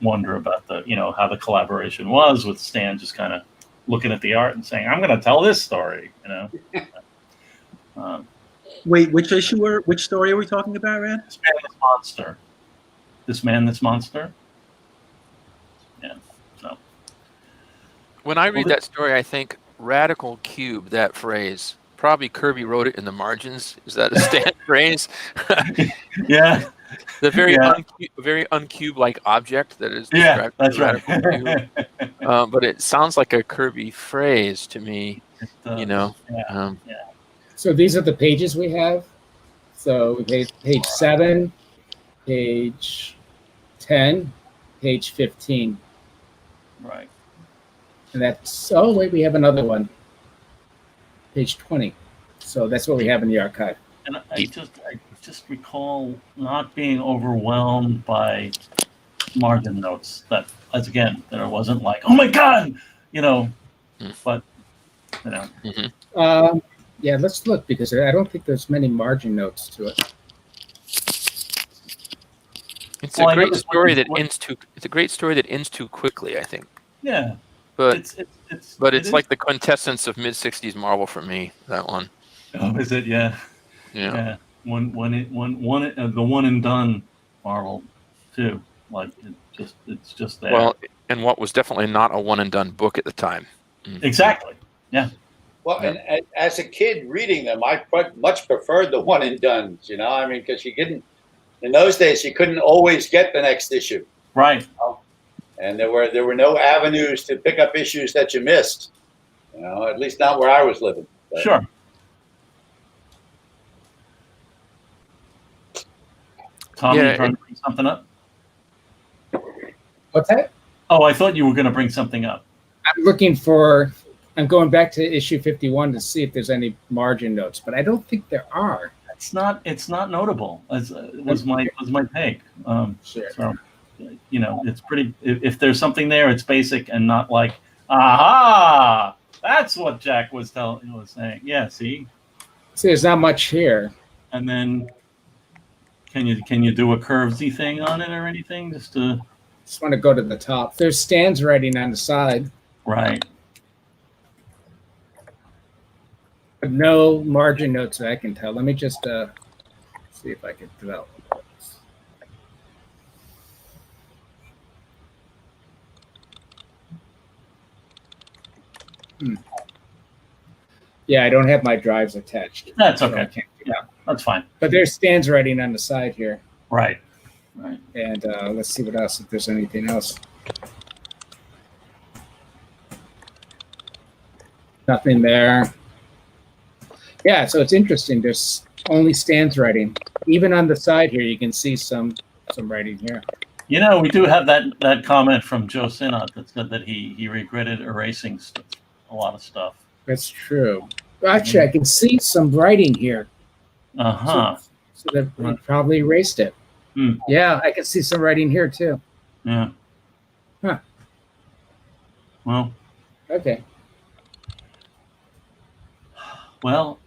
wonder about how the collaboration was with Stan just kind of looking at the art and saying, I'm going to tell this story, Wait, which story are we talking about, Rand? This Man, This Monster. This Man, This Monster. Yeah. So. When I read that story, I think radical cube, that phrase. Probably Kirby wrote it in the margins. Is that a Stan phrase? Yeah. The very uncube-like object that is described. Yeah, that's right. But it sounds like a Kirby phrase to me. Yeah. So these are the pages we have. So we have page 7, page 10, page 15. Right. And we have another one. Page 20. So that's what we have in the archive. And I just recall not being overwhelmed by margin notes that it wasn't like, oh my God, but yeah, let's look because I don't think there's many margin notes to it. It's a great story that ends too. It's a great story that ends too quickly, I think. Yeah. But it's like the quintessence of mid-60s Marvel for me, that one. Oh, is it? Yeah. Yeah. The one and done Marvel too. Like it's just there. Well, and what was definitely not a one and done book at the time. Exactly. Yeah. Well, and as a kid reading them, I much preferred the one and dones. Because you didn't in those days you couldn't always get the next issue. Right. And there were no avenues to pick up issues that you missed. At least not where I was living. But. Sure. Tom, you trying to bring something up? What's that? Oh, I thought you were going to bring something up. I'm going back to issue 51 to see if there's any margin notes, but I don't think there are. It's not notable. Was my take. Sure. So, it's pretty. If there's something there, it's basic and not like, aha, that's what Jack was saying. Yeah, see, there's not much here. And then, can you do a curvesy thing on it or anything? Just want to go to the top. There's Stan's writing on the side. Right. But no margin notes that I can tell. Let me just see if I can develop Yeah, I don't have my drives attached. That's okay. So I can't Yeah, that's fine. But there's Stan's writing on the side here. Right. Right. And let's see what else, if there's anything else. Nothing there. Yeah, so it's interesting. There's only Stan's writing. Even on the side here, you can see some writing here. You know, we do have that comment from Joe Sinnott that said that he regretted erasing a lot of stuff. That's true. Actually, I can see some writing here. Uh-huh. So they probably erased it. Hmm. Yeah, I can see some writing here too. Yeah. Huh. Well. Okay. Well,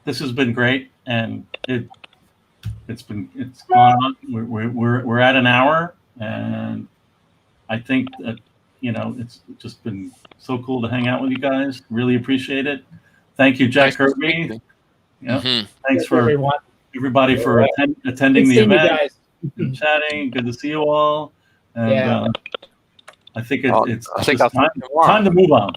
this has been great, and it's gone on. We're at an hour, and I think that it's just been so cool to hang out with you guys. Really appreciate it. Thank you, Jack Kirby. Yeah. Mm-hmm. Thanks for everybody for attending the event and chatting. Good to see you all. And, I think it's time to move on.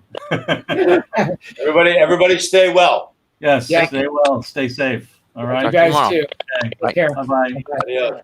Everybody stay well. Yes, stay well, stay safe. All right. You guys too. Okay. Take care. Bye-bye. Adios.